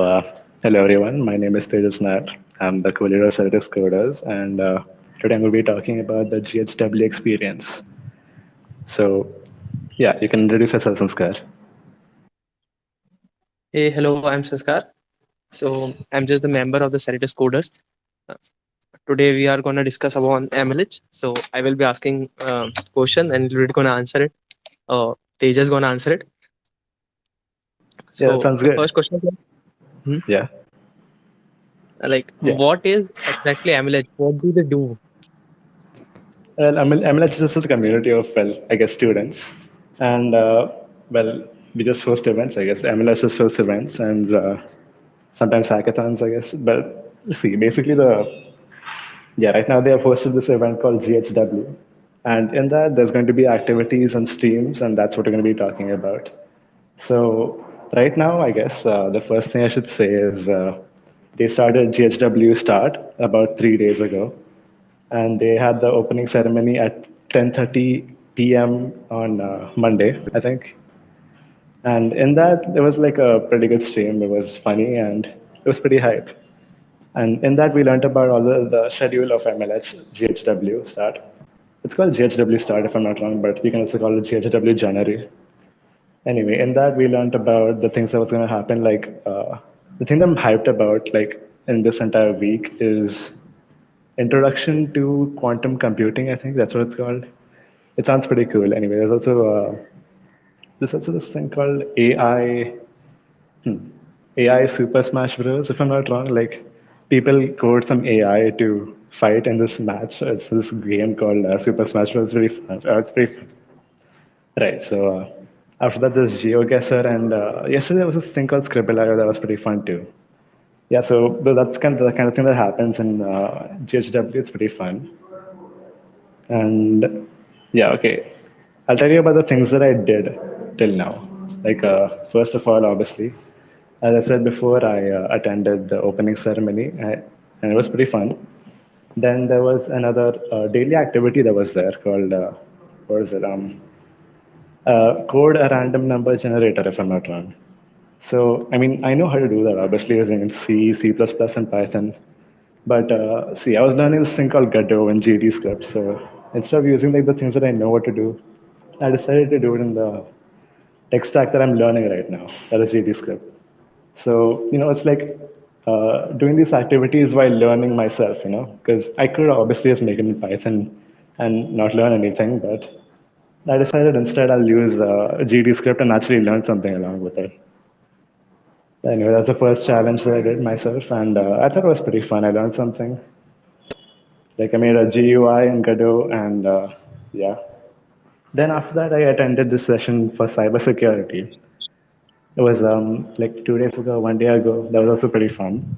Uh, Hello everyone, my name is Tejas Nair. I'm the co-leader of Service Coders, and today I'm going to be talking about the GHW experience. So, yeah, you can introduce yourself, Sanskar. Hey, hello, I'm Sanskar. So I'm just the member of the Certus Coders. Uh, Today we are gonna discuss about MLH. So I will be asking question and we're gonna answer it. Tejas gonna answer it. Yeah, that So sounds the good. first question is, Yeah, yeah. what is exactly MLH? What do they do? Well, MLH is just a community of, well, I guess, students. And, well, we just host events, I guess. MLH just hosts events and sometimes hackathons, I guess. But see, basically yeah, right now they have hosted this event called GHW. And in that, there's going to be activities and streams, and that's what we're going to be talking about. So, right now, I guess the first thing I should say is they started GHW Start about 3 days ago, and they had the opening ceremony at 10:30 p.m. on Monday, I think. And in that, it was like a pretty good stream. It was funny and it was pretty hype. And in that, we learned about all the schedule of MLH, GHW start. It's called GHW start, if I'm not wrong, but you can also call it GHW January. Anyway, in that, we learned about the things that was going to happen. The thing that I'm hyped about, like in this entire week, is Introduction to Quantum Computing. I think that's what it's called. It sounds pretty cool. Anyway, there's also this thing called AI Super Smash Bros. If I'm not wrong, like people code some AI to fight in this match. It's this game called Super Smash Bros. It's very fun. It's pretty fun. Right. So after that, there's GeoGuessr, and yesterday there was this thing called Scribbler that was pretty fun too. Yeah. So that's kind of the kind of thing that happens in GHW. It's pretty fun. And yeah, okay. I'll tell you about the things that I did till now. First of all, obviously, as I said before, I attended the opening ceremony, and it was pretty fun. Then there was another daily activity that was there called, what is it? Code a random number generator, if I'm not wrong. So, I mean, I know how to do that, obviously, using C, C++, and Python. But see, I was learning this thing called Godot and GD script. So instead of using like the things that I know what to do, I decided to do it in the tech stack that I'm learning right now. That is GD script. So it's like doing these activities while learning myself. Because I could obviously just make it in Python and not learn anything, but I decided instead I'll use GD script and actually learn something along with it. Anyway, that's the first challenge that I did myself, and I thought it was pretty fun. I learned something. Like I made a GUI in Godot, and yeah. Then after that, I attended this session for cybersecurity. It was like 2 days ago, one day ago. That was also pretty fun.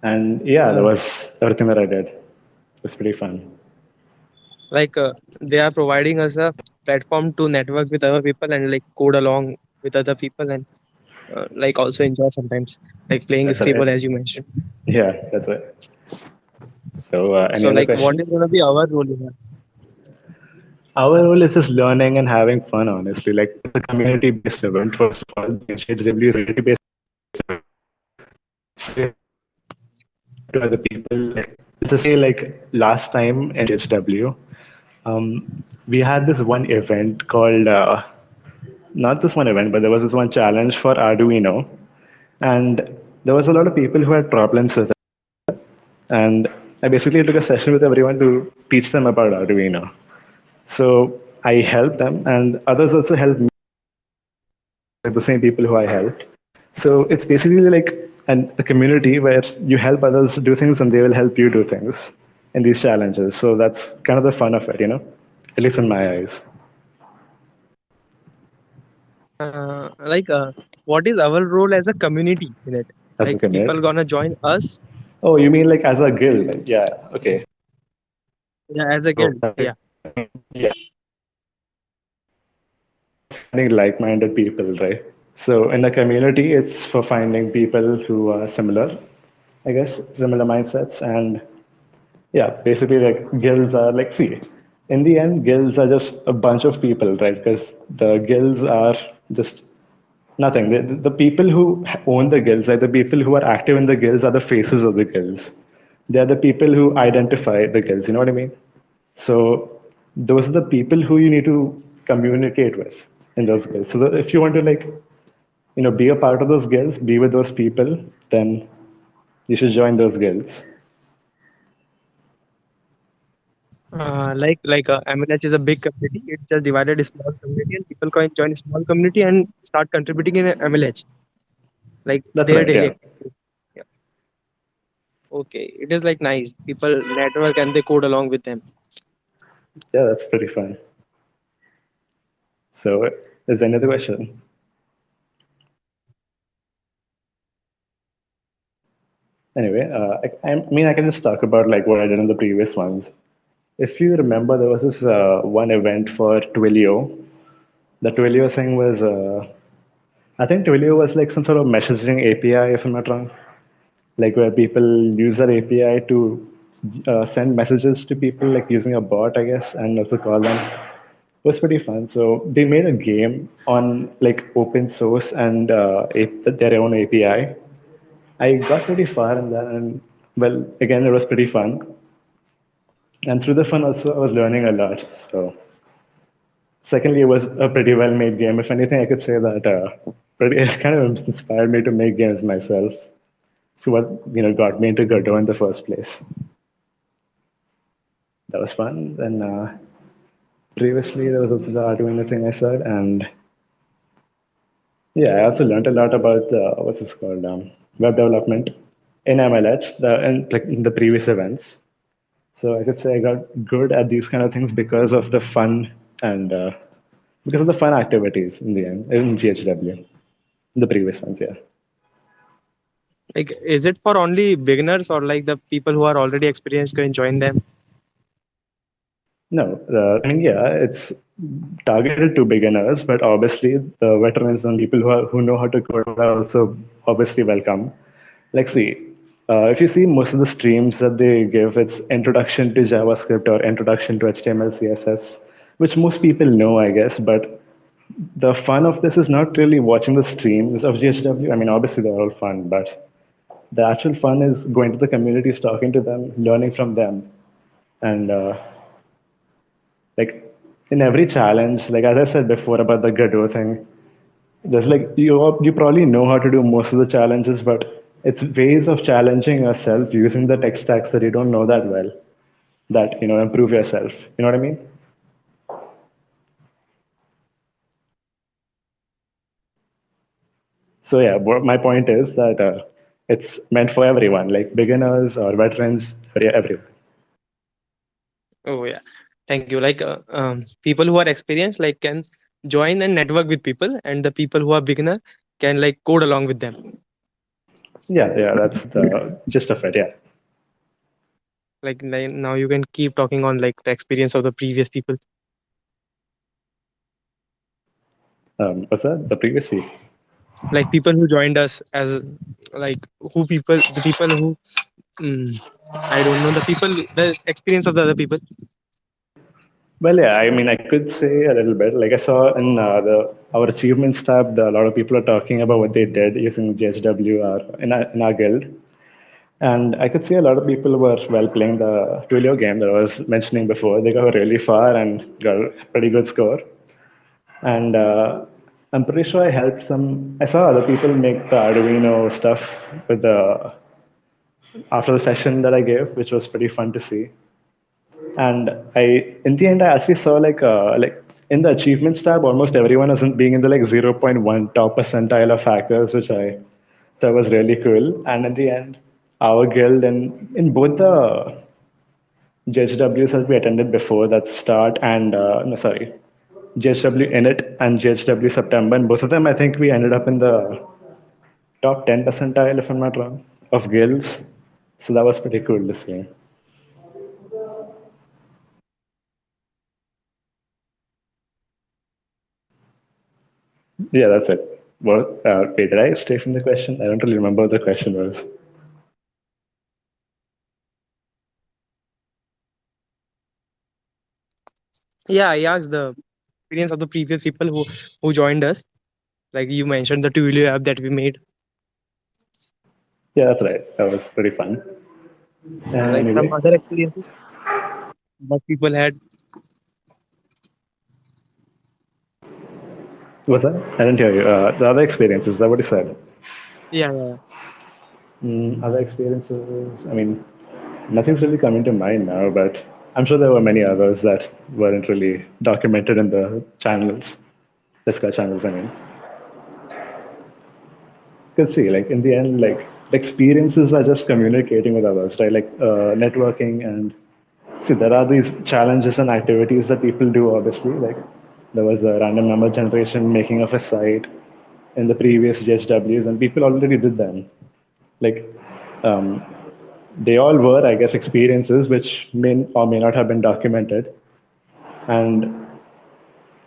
And yeah, that Uh, was everything that I did. It was pretty fun. they are providing us a platform to network with other people and like code along with other people and like also enjoy sometimes like playing That's right. Scribble as you mentioned. Yeah, that's it. So, any So other like what question? is gonna be our role in that? Our role is just learning and having fun, honestly. Like, it's a community based event, first of all. The GHW is a community based event. So, to other people. Like, let's just say, like, last time in GHW, we had this one event called, not this one event, but there was this one challenge for Arduino. And there was a lot of people who had problems with it. And I basically took a session with everyone to teach them about Arduino. So I helped them, and others also helped me, like the same people who I helped. So it's basically like a community where you help others do things and they will help you do things in these challenges. So that's kind of the fun of it, at least in my eyes, Like what is our role as a community in it? as a Like people community. gonna join us, Oh, you mean like as a guild? Like, yeah, okay. yeah, as a So, guild, yeah. yeah, finding like-minded people, right? So in the community, it's for finding people who are similar, I guess, similar mindsets. And yeah, basically, like guilds are like, see, in the end, guilds are just a bunch of people, right? Because the guilds are just Nothing. The people who own the guilds, like the people who are active in the guilds, are the faces of the guilds. They are the people who identify the guilds. You know what I mean? So those are the people who you need to communicate with in those guilds. So that if you want to like be a part of those guilds, be with those people, then you should join those guilds. Like MLH is a big community. It's just divided a small community, and people can join a small community and start contributing in MLH, like That's their right. daily Yeah. activity. Yeah. Okay, it is like nice. People network and they code along with them. Yeah, that's pretty fun. So is there another question? Anyway, I mean, I can just talk about like what I did in the previous ones. If you remember, there was this one event for Twilio. The Twilio thing was, I think Twilio was like some sort of messaging API, if I'm not wrong, like where people use that API to send messages to people, like using a bot, I guess, and also call them. It was pretty fun. So they made a game on like open source and their own API. I got pretty far in that, and well, again, it was pretty fun. And through the fun, also, I was learning a lot. So, secondly, it was a pretty well made game. If anything, I could say that it kind of inspired me to make games myself. So, what got me into Godot in the first place. That was fun. And previously, there was also the Arduino thing I said. And yeah, I also learned a lot about what's this called web development in MLH, like in the previous events. So I could say I got good at these kind of things because of the fun and because of the fun activities in the end in GHW, the previous ones, yeah. Like, is it for only beginners or like the people who are already experienced can join them? No, I mean, yeah, it's targeted to beginners, but obviously the veterans and people who know how to code are also obviously welcome. Like, see, if you see most of the streams that they give, it's introduction to JavaScript or introduction to HTML, CSS, which most people know, I guess. But the fun of this is not really watching the streams of GHW. I mean, obviously they're all fun, but the actual fun is going to the communities, talking to them, learning from them, and like in every challenge, like as I said before about the Godot thing, there's like you probably know how to do most of the challenges, but it's ways of challenging yourself using the tech stacks that you don't know that well that improve yourself. You know what I mean? So yeah, my point is that it's meant for everyone, like beginners or veterans, or yeah, everyone. Oh yeah, thank you. Like people who are experienced like can join and network with people, and the people who are beginner can like code along with them. Yeah, yeah, that's the gist of it. Yeah. Like now you can keep talking on like the experience of the previous people, What's that? The previous week. like people who joined us as like who people the people who mm, I don't know the experience of the other people. Well, yeah, I mean, I could say a little bit. Like I saw in the our achievements tab, a lot of people are talking about what they did using GHW or in our guild, and I could see a lot of people were well playing the Twilio game that I was mentioning before. They got really far and got a pretty good score, and I'm pretty sure I helped some. I saw other people make the Arduino stuff with the after the session that I gave, which was pretty fun to see. And in the end, I actually saw like in the achievements tab, almost everyone is being in the like 0.1 top percentile of hackers, which I thought was really cool. And in the end, our guild and in both the GHWs that we attended before, that start and no, sorry, GHW Init and GHW September, and both of them, I think we ended up in the top 10 percentile, if I'm not wrong, of guilds. So that was pretty cool to see. Yeah, that's it. What? Wait, did I stray from the question? I don't really remember what the question was. Yeah, I asked the experience of the previous people who joined us. Like you mentioned the Twilio app that we made. Yeah, that's right. That was pretty fun. Like some Anyway, other experiences that people had. what's that? I didn't hear you. The other experiences, is that what you said? Yeah, yeah. Other experiences, I mean, nothing's really coming to mind now, but I'm sure there were many others that weren't really documented in the channels, Discord channels, I mean. Because see, like in the end, like the experiences are just communicating with others, right? Like networking and see, there are these challenges and activities that people do, obviously. Like there was a random number generation making of a site in the previous GHWs, and people already did them. Like um, they all were, I guess, experiences which may or may not have been documented. And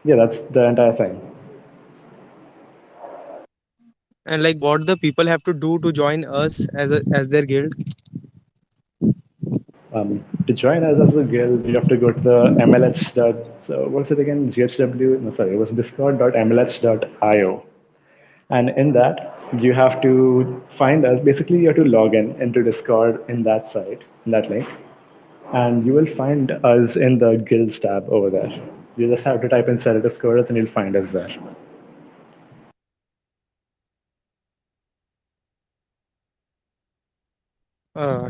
yeah, that's the entire thing. And like what the people have to do to join us as their guild. To join us as a guild, you have to go to the MLH. So what's it again? GHW? No, sorry, it was discord.mlh.io. And in that, you have to find us. Basically, you have to log into Discord in that site, in that link, and you will find us in the guilds tab over there. You just have to type in Serra Discorders and you'll find us there.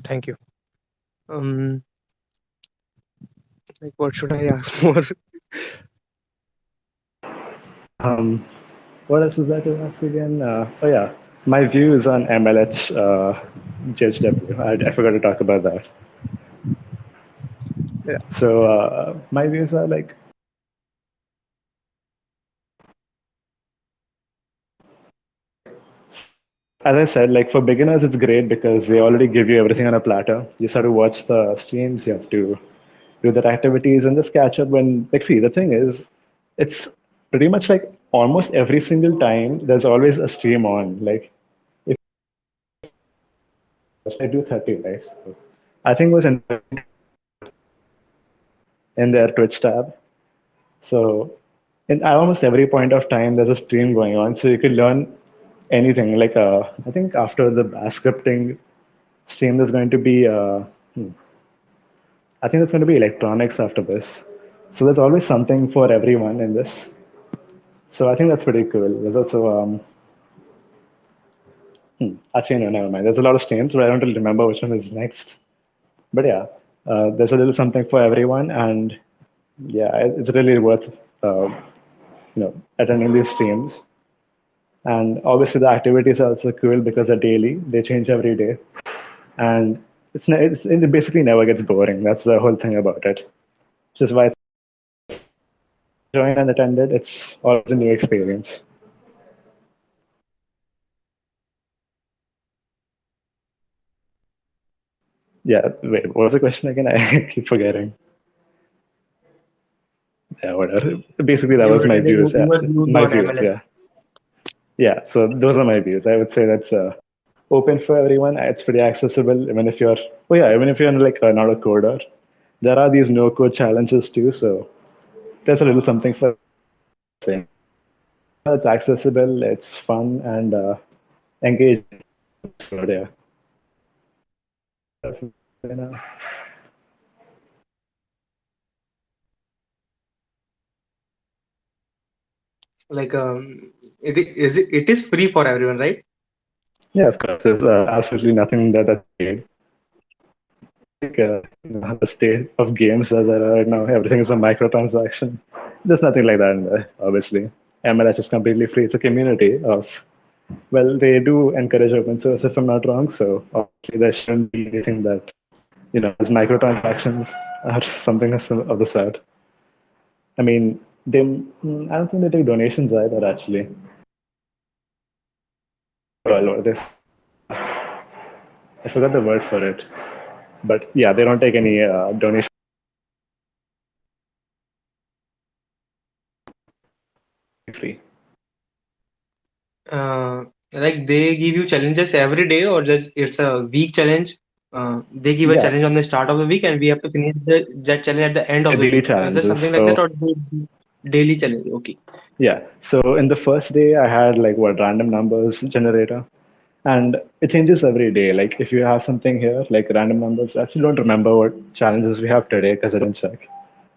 Thank you. Um, like what should I ask more? Um, what else is there to ask again? Oh yeah, my views on MLH GHW. I forgot to talk about that. Yeah. So my views are like, as I said, like for beginners, it's great because they already give you everything on a platter. You just have to watch the streams, you have to do their activities, and just catch up when. Like, see, the thing is, it's pretty much like almost every single time there's always a stream on. Like, if I do 30, right? So I think it was in their Twitch tab. So in at almost every point of time, there's a stream going on, so you could learn anything. Like I think after the bash scripting stream, there's going to be I think there's going to be electronics after this. So there's always something for everyone in this. So I think that's pretty cool. There's also actually no, never mind. There's a lot of streams, but I don't really remember which one is next. But yeah, there's a little something for everyone, and yeah, it's really worth uh, attending these streams. And obviously, the activities are also cool because they're daily. They change every day, and it basically never gets boring. That's the whole thing about it. Which is why it's joined and attended. It's always a new experience. Yeah. Wait, what was the question again? I keep forgetting. Yeah, whatever. Basically, that You was were my telling views. Yeah, your views my on views. MLM. Yeah, yeah. So those are my views. I would say that's open for everyone. It's pretty accessible, even if you're. Oh yeah, even if you're like not a coder, there are these no-code challenges too. So there's a little something for saying. It's accessible, it's fun, and engaging. So, yeah. That's, you know. Like it is free for everyone, right? Yeah, of course. There's absolutely nothing that's paid. Like the state of games that there are right now, everything is a microtransaction. There's nothing like that in there, obviously. MLS is completely free. It's a community of, well, they do encourage open source if I'm not wrong. So obviously there shouldn't be anything that, has microtransactions or something of the sort. I mean, I don't think they take donations either, actually. Well, this, I forgot the word for it. But yeah, they don't take any donation free. uh, like they give you challenges every day or just it's a week challenge. They give a Yeah, challenge on the start of the week and we have to finish that challenge at the end of they're the daily week. Is there challenges. something like that So or daily challenge? Okay. Yeah. So in the first day, I had like what random numbers generator, and it changes every day. Like if you have something here, like random numbers, I actually don't remember what challenges we have today because I didn't check.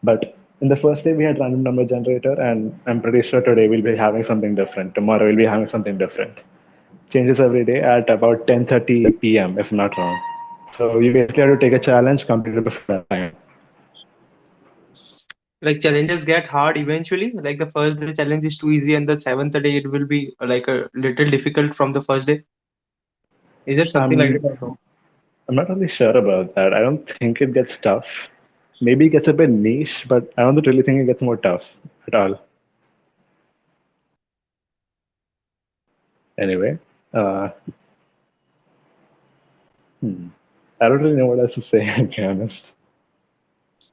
But in the first day, we had random number generator, and I'm pretty sure today we'll be having something different. Tomorrow we'll be having something different. Changes every day at about 10:30 p.m. if I'm not wrong. So you basically have to take a challenge, complete it before that time. Like challenges get hard eventually. Like the first day challenge is too easy, and the seventh day it will be like a little difficult from the first day. Is it something like that I'm or no? I'm not really sure about that. I don't think it gets tough. Maybe it gets a bit niche, but I don't really think it gets more tough at all. Anyway, uh, hmm. I don't really know what else to say, to be honest.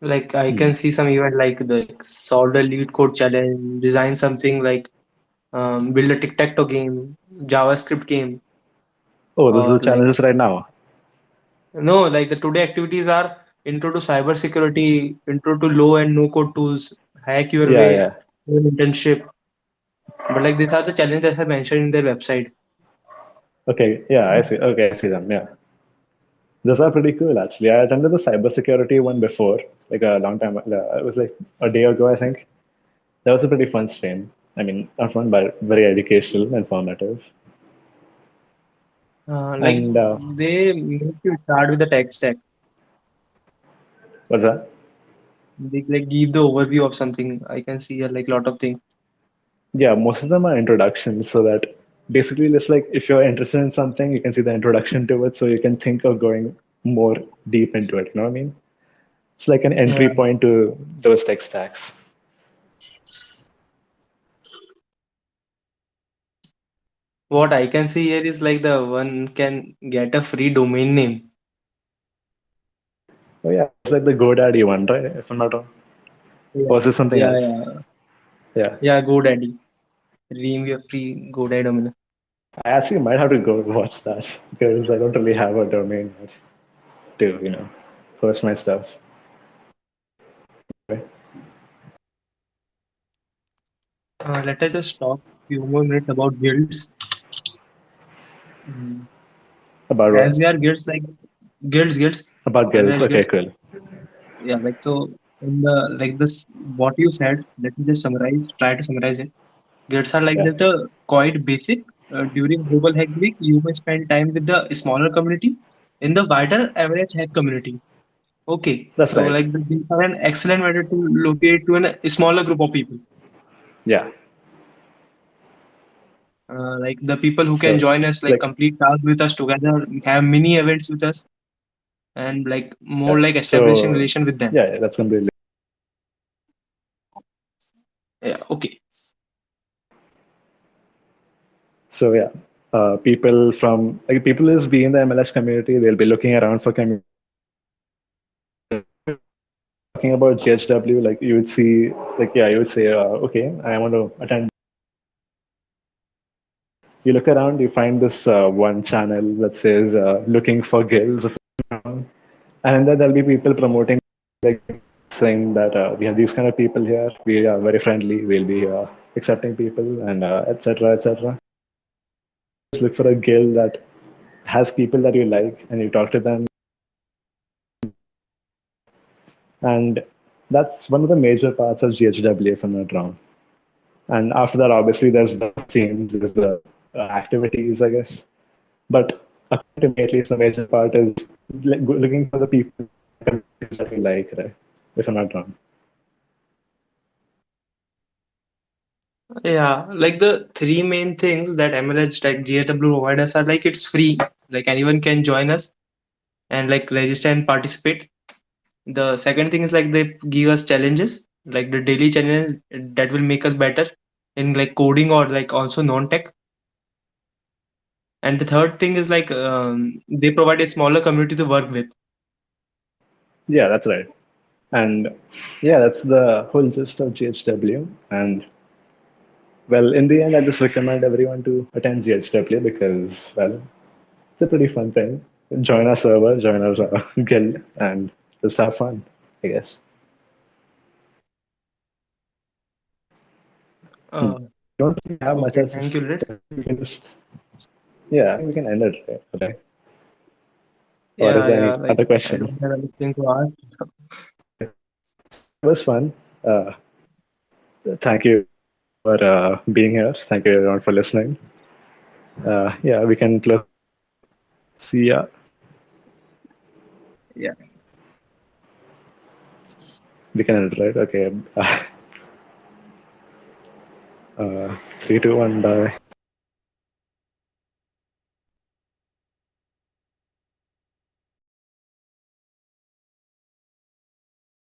Like I Hmm. can see some event like the solve the lead code challenge, design something like build a tic-tac-toe game, JavaScript game, Oh, this is or the like challenges right now. no, like the today activities are intro to cybersecurity, intro to low and no code tools, hack your Yeah, way, yeah. internship. But like these are the challenges that I mentioned in their website. Okay, yeah, I see. Okay, I see them. Yeah, those are pretty cool actually. I attended the cybersecurity one before, like a long time. It was like a day ago, I think. That was a pretty fun stream. I mean, not fun, but very educational, and informative. Like And they make you start with the tech stack. what's that? They like give the overview of something. I can see like lot of things. Yeah, most of them are introductions, so that basically just like if you're interested in something, you can see the introduction to it, so you can think of going more deep into it. You know what I mean? It's like an entry Uh, point to those tech stacks. what I can see here is like the one can get a free domain name. Oh yeah, it's like the GoDaddy one, right? If I'm not wrong. Or Yeah, is it something yeah, else? yeah, Yeah. yeah. GoDaddy, redeem your free GoDaddy domain. I actually might have to go watch that because I don't really have a domain yet to, host my stuff. Anyway, Let us just talk few more minutes about guilds. Mm. about As what? we are guilds, like guilds, About guilds. MLH Okay, guilds. cool. Yeah, like so in the like this what you said. Let me just summarize. Try to summarize it. Guilds are like Yeah, the quite basic. During Global Hack Week, you may spend time with the smaller community in the wider average hack community. Okay, that's so right. like these are an excellent way to locate to a smaller group of people. Yeah. Like the people who can So, join us, like like, complete tasks with us together, have mini events with us, and like yeah. more like establishing So, relation with them. yeah, that's completely. Yeah, okay. So, yeah, people from like people is be in the MLS community. They'll be looking around for community. Talking about GHW, like you would see, like yeah, you would say, okay, I want to attend. You look around, you find this one channel that says looking for guilds, and then there'll be people promoting, like saying that we have these kind of people here. We are very friendly. We'll be accepting people and etc. etc. Just look for a guild that has people that you like, and you talk to them, and that's one of the major parts of GHW, if I'm not wrong. And after that, obviously, there's the themes, there's the activities, I guess. But according to me, at least the major part is looking for the people that we like, right? If I'm not wrong. Yeah, like the three main things that MLH like GHW provide us are like it's free, like anyone can join us and like register and participate. The second thing is like they give us challenges, like the daily challenges that will make us better in like coding or like also non-tech. And the third thing is like they provide a smaller community to work with. Yeah, that's right. And yeah, that's the whole gist of GHW. And well, in the end, I just recommend everyone to attend GHW because, well, it's a pretty fun thing. Join our server, join our guild, and just have fun, I guess. Uh, I don't think we have much okay, else to thank you, say. Lid. We can just, yeah, I think we can end it right, for today. Or is Yeah, there yeah, any like other I question? don't have anything to ask. It was fun. Thank you for being here. Thank you everyone for listening. Yeah, we can close. See ya. Yeah. We can end it, right? Okay. 3, 2, 1, bye.